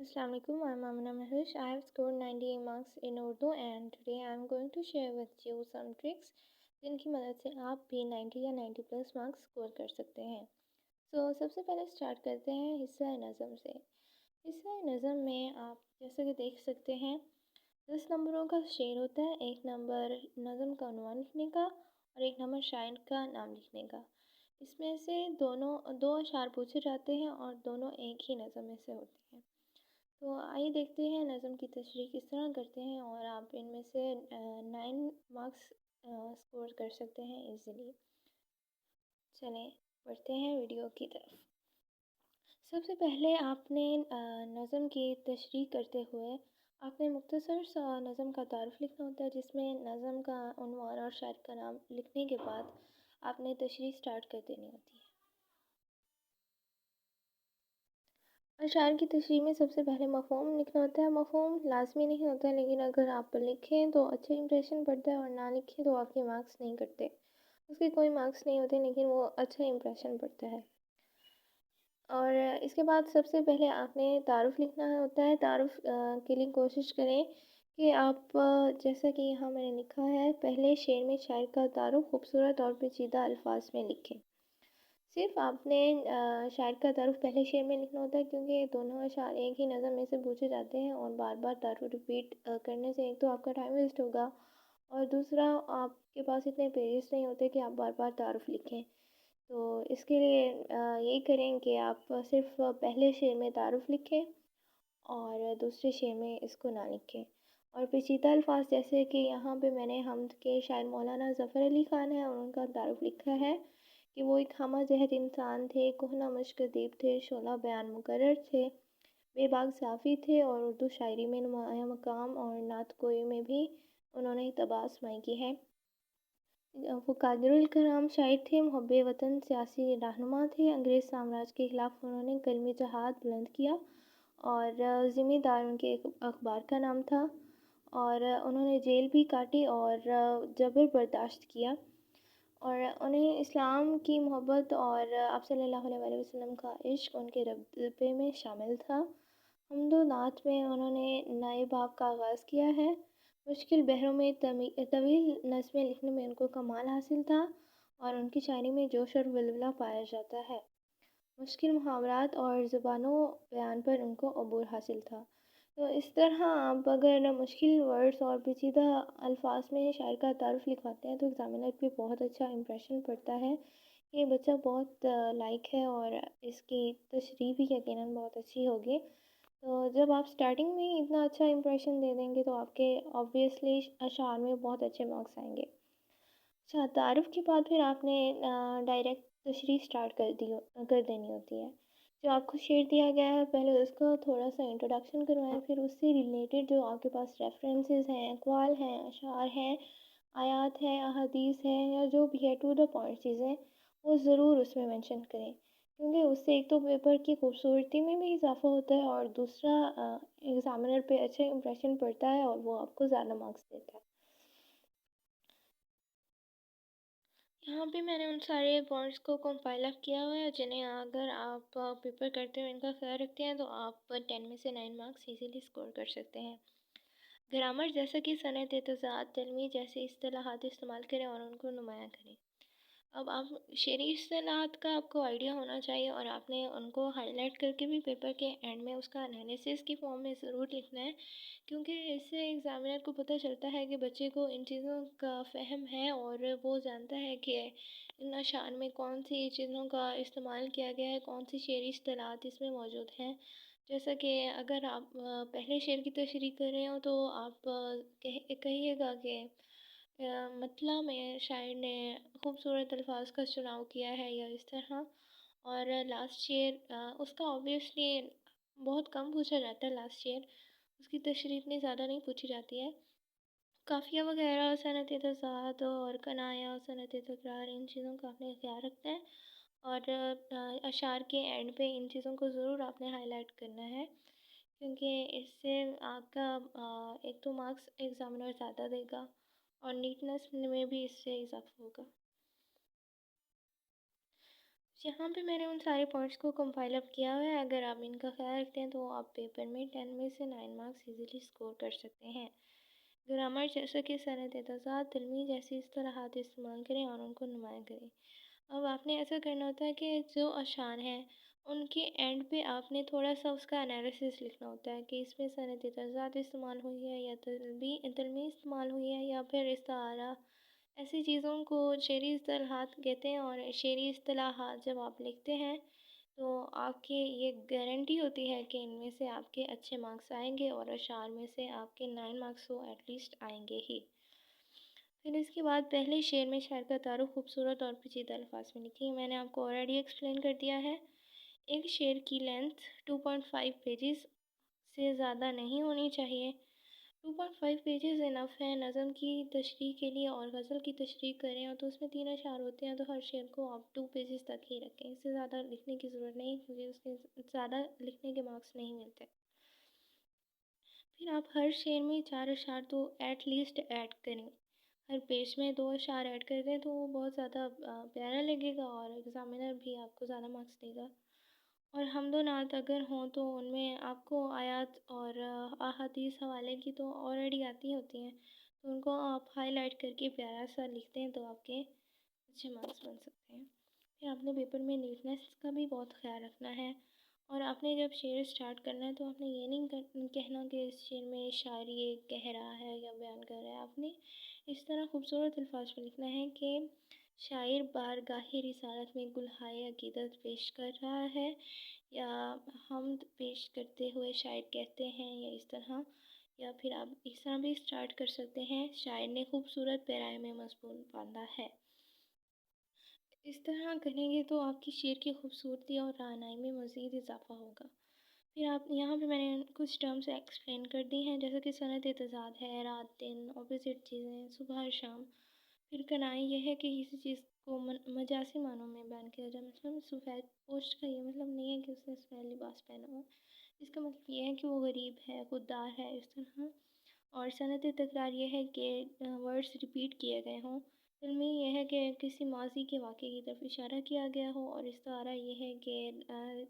Assalamu alaikum. I'm Amina Mahesh. I have scored 98 marks in Urdu and today I'm going to share with you some tricks जिनकी मदद से आप भी 90 या 90 plus marks score कर सकते हैं। सबसे पहले स्टार्ट करते हैं हिस्सा नज़म से। हिस्सा नज़म में आप जैसे कि देख सकते हैं 10 नंबरों का शेर होता है, एक नंबर नज़म का उन्वान लिखने का और एक नंबर शायर का नाम लिखने का। इसमें से दोनों दो अशार पूछे जाते हैं और दोनों एक ही नज़म में से होते हैं। तो आइए देखते हैं नज़म की तशरीह किस तरह करते हैं और आप इनमें से 9 मार्क्स स्कोर कर सकते हैं इजीली। चलें बढ़ते हैं वीडियो की तरफ। सबसे पहले आपने नज़म की तशरीह करते हुए आपने मुख्तसर सा नज़म का तारुफ़ लिखना होता है, जिसमें नज़म का उन्वान और शायर का नाम लिखने के बाद आपने तशरीह स्टार्ट कर देनी होती है। अशार की तशरीह में सबसे पहले मफ़हूम लिखना होता है। मफ़हूम लाज़मी नहीं होता, लेकिन अगर आप लिखें तो अच्छा इंप्रेशन पड़ता है और ना लिखें तो आपके मार्क्स नहीं कटते। उसके कोई मार्क्स नहीं होते, लेकिन वो अच्छा इंप्रेशन पड़ता है। और इसके बाद सबसे पहले आपने तारुफ़ लिखना होता है। तारुफ़ के लिए कोशिश करें कि आप जैसा कि यहाँ मैंने लिखा है, पहले शेर में शायर का तारुफ़ खूबसूरत और पेचीदा अल्फाज में लिखें। सिर्फ़ आपने शायर का तारुफ़ पहले शेर में लिखना होता है, क्योंकि दोनों अशार एक ही नज़म में से पूछे जाते हैं और बार बार तारुफ़ रिपीट करने से एक तो आपका टाइम वेस्ट होगा और दूसरा आपके पास इतने पेजेस नहीं होते कि आप बार बार तारुफ़ लिखें। तो इसके लिए यही करें कि आप सिर्फ़ पहले शेर में तारुफ़ लिखें और दूसरे शेर में इसको ना लिखें। और पेचीदा अल्फाज जैसे कि यहाँ पे मैंने हमद के शायर मौलाना ज़फ़र अली ख़ान हैं और उनका तारुफ़ लिखा है कि वो एक हमा जहत इंसान थे, कोहना मश्क अदीब थे, शोला बयान मुकर्रर थे, बेबाक साफ़ी थे और उर्दू शायरी में नुमाया मकाम और नात गोई में भी उन्होंने तबाह आज़माई की है। वो कादिरुल कलाम शायर थे, मुहब्बे वतन सियासी रहनुमा थे। अंग्रेज़ साम्राज्य के ख़िलाफ़ उन्होंने कलमी जहाद बुलंद किया और ज़िम्मेदार उनके एक अखबार का नाम था और उन्होंने जेल भी काटी और जबर बर्दाश्त किया और उन्हें इस्लाम की मोहब्बत और आप सल्लल्लाहु अलैहि वसल्लम का इश्क उनके रब्बे में शामिल था। हम्दो नात में उन्होंने नए बाब का आगाज़ किया है। मुश्किल बहरों में तवील नज़्में लिखने में उनको कमाल हासिल था और उनकी शायरी में जोश और वल्वला पाया जाता है। मुश्किल मुहावरात और ज़ुबानों बयान पर उनको अबूर हासिल था। तो इस तरह आप अगर मुश्किल वर्ड्स और पेचीदा अल्फाज में शायर का तारुफ़ लिखवाते हैं तो एग्ज़ामिनर पे बहुत अच्छा इंप्रेशन पड़ता है कि ये बच्चा बहुत लायक है और इसकी तशरीह भी यकीनन बहुत अच्छी होगी। तो जब आप स्टार्टिंग में ही इतना अच्छा इंप्रेशन दे देंगे तो आपके ऑब्वियसली अशार में बहुत अच्छे मार्क्स आएंगे। अच्छा, तारुफ़ के बाद फिर आपने डायरेक्ट तशरीह स्टार्ट कर देनी होती है। जो आपको शेर दिया गया है पहले उसका थोड़ा सा इंट्रोडक्शन करवाएं, फिर उससे रिलेटेड जो आपके पास रेफरेंसेस हैं, अक़वाल हैं, अशार हैं, आयात हैं, अहादीस हैं या जो भी है टू द पॉइंट चीज़ें वो ज़रूर उसमें मेंशन करें, क्योंकि उससे एक तो पेपर की खूबसूरती में भी इजाफ़ा होता है और दूसरा एग्ज़ामिनर पे अच्छा इंप्रेशन पड़ता है और वो आपको ज़्यादा मार्क्स देता है। यहाँ पे मैंने उन सारे पॉइंट्स को कंपाइल अप किया हुआ है जिन्हें अगर आप पेपर करते हुए इनका ख्याल रखते हैं तो आप 10 में से 9 मार्क्स इजीली स्कोर कर सकते हैं। ग्रामर जैसा कि सनद तज़ाद तलमी जैसे इस्तिलाहात इस्तेमाल करें और उनको नुमाया करें। अब आप शेरी इस्तिलाहात का आपको आइडिया होना चाहिए और आपने उनको हाईलाइट करके भी पेपर के एंड में उसका एनालिसिस की फॉर्म में ज़रूर लिखना है, क्योंकि इससे एग्ज़ामिनर को पता चलता है कि बच्चे को इन चीज़ों का फ़हम है और वो जानता है कि इन अशार में कौन सी चीज़ों का इस्तेमाल किया गया है, कौन सी शेरी इस्तिलाहात इसमें मौजूद हैं। जैसा कि अगर आप पहले शेर की तशरीह कर रहे हो तो आप कहिएगा कि मतला में शायर ने खूबसूरत अल्फाज का चुनाव किया है या इस तरह। और लास्ट शेर उसका ऑब्वियसली बहुत कम पूछा जाता है। लास्ट शेर उसकी तशरीह इतनी ज़्यादा नहीं पूछी जाती है। काफ़िया वगैरह सनत तज़ाद और कनाया सनत तकरार इन चीज़ों का आपने ख्याल रखना है और अशार के एंड पे इन चीज़ों को ज़रूर आपने हाईलाइट करना है, क्योंकि इससे आपका एक तो मार्क्स एग्ज़ामिनर ज़्यादा देगा और नीटनेस में भी इससे इजाफा होगा। यहाँ पे मैंने उन سارے پوائنٹس کو کمپائل اپ کیا ہوا ہے. اگر آپ ان کا خیال رکھتے ہیں تو آپ پیپر میں 10 میں سے 9 مارکس ایزیلی اسکور کر سکتے ہیں. گرامر جیسا کہ صنعت تضاد تلمیح جیسی اصطلاحات استعمال کریں اور ان کو نمایاں کریں. اب آپ نے ایسا کرنا ہوتا ہے کہ جو اشعار ہیں ان کے اینڈ پہ آپ نے تھوڑا سا اس کا انالیسس لکھنا ہوتا ہے کہ اس میں صنعت تضاد استعمال ہوئی ہے یا تلمیح استعمال ہوئی ہے یا پھر استعارہ. ایسی چیزوں کو شعری اصطلاحات کہتے ہیں، اور شعری اصطلاحات جب آپ لکھتے ہیں تو آپ کی یہ گارنٹی ہوتی ہے کہ ان میں سے آپ کے اچھے مارکس آئیں گے اور اشعار میں سے آپ کے 9 مارکس تو ایٹ لیسٹ آئیں گے ہی. پھر اس کے بعد پہلے شعر میں شاعر کا تعارف خوبصورت اور پیچیدہ الفاظ میں لکھی. میں نے آپ کو آلریڈی ایکسپلین کر دیا ہے. ایک شعر کی لینتھ 2.5 پیجز سے زیادہ نہیں ہونی چاہیے. 2.5 پیجز انف ہے نظم کی تشریح کے لیے. اور غزل کی تشریح کریں اور تو اس میں 3 اشعار ہوتے ہیں تو ہر شعر کو آپ 2 پیجز تک ہی رکھیں. اس سے زیادہ لکھنے کی ضرورت نہیں کیونکہ اس کے زیادہ لکھنے کے مارکس نہیں ملتے. پھر آپ ہر شعر میں 4 اشعار تو ایٹ لیسٹ ایڈ کریں. ہر پیج میں 2 اشعار ایڈ کر دیں تو وہ بہت زیادہ پیارا لگے گا اور ایگزامینر بھی آپ کو زیادہ مارکس دے گا. اور حمد و نعت اگر ہوں تو ان میں آپ کو آیات اور احادیث حوالے کی تو آلریڈی آتی ہوتی ہیں، تو ان کو آپ ہائی لائٹ کر کے پیارا سا لکھتے ہیں تو آپ کے اچھے مارکس بن سکتے ہیں. پھر آپ نے پیپر میں نیٹنیس کا بھی بہت خیال رکھنا ہے. اور آپ نے جب شعر اسٹارٹ کرنا ہے تو آپ نے یہ نہیں کہنا کہ اس شعر میں شاعر یہ کہہ رہا ہے یا بیان کر رہا ہے. آپ نے اس طرح خوبصورت الفاظ میں لکھنا ہے کہ شاعر بارگاہ رسالت میں گلہائے عقیدت پیش کر رہا ہے، یا حمد پیش کرتے ہوئے شاعر کہتے ہیں، یا اس طرح. یا پھر آپ اس طرح بھی اسٹارٹ کر سکتے ہیں: شاعر نے خوبصورت پیرائے میں مضمون باندھا ہے. اس طرح کریں گے تو آپ کی شعر کی خوبصورتی اور رعنائی میں مزید اضافہ ہوگا. پھر آپ یہاں پہ میں نے کچھ ٹرمز ایکسپلین کر دی ہیں جیسے کہ صنعت تضاد ہے، رات دن، اپوزٹ چیزیں، صبح اور شام. پھر کنائی یہ ہے کہ کسی چیز کو مجازی معنوں میں بیان کیا جائے. مطلب سفید پوشت کا یہ مطلب نہیں ہے کہ اس نے سفید لباس پہنا ہو، اس کا مطلب یہ ہے کہ وہ غریب ہے، خوددار ہے، اس طرح. اور صنعت تکرار یہ ہے کہ ورڈز ریپیٹ کیے گئے ہوں. تلمیح یہ ہے کہ کسی ماضی کے واقعے کی طرف اشارہ کیا گیا ہو. اور استعارہ یہ ہے کہ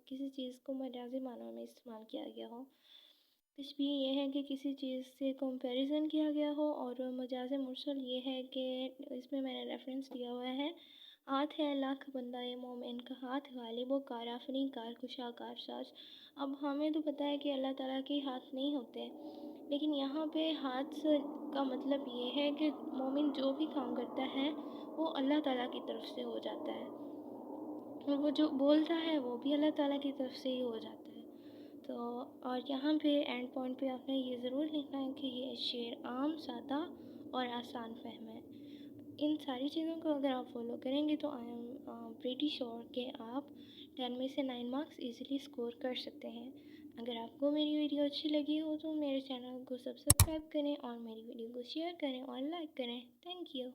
کسی چیز کو مجازی معنوں میں استعمال کیا گیا ہو. تشبیہ یہ ہے کہ کسی چیز سے کمپیریزن کیا گیا ہو. اور مجاز مرسل یہ ہے کہ اس میں نے ریفرنس دیا ہوا ہے: ہاتھ ہے لاکھ بندہ مومن کا ہاتھ، غالب و کار آفریں کار کشا کار ساز. اب ہمیں تو پتہ ہے کہ اللہ تعالیٰ کے ہاتھ نہیں ہوتے، لیکن یہاں پہ ہاتھ کا مطلب یہ ہے کہ مومن جو بھی کام کرتا ہے وہ اللہ تعالیٰ کی طرف سے ہو جاتا ہے، اور وہ جو بولتا ہے وہ بھی اللہ تعالیٰ کی طرف سے ہی ہو جاتا ہے. تو اور یہاں پہ اینڈ پوائنٹ پہ آپ نے یہ ضرور لکھنا ہے کہ یہ شعر عام، سادہ اور آسان فہم ہے. ان ساری چیزوں کو اگر آپ فالو کریں گے تو آئی ایم پریٹی شیور کہ آپ 10 میں سے 9 مارکس ایزیلی اسکور کر سکتے ہیں. اگر آپ کو میری ویڈیو اچھی لگی ہو تو میرے چینل کو سبسکرائب کریں اور میری ویڈیو کو شیئر کریں اور لائک کریں. Thank you.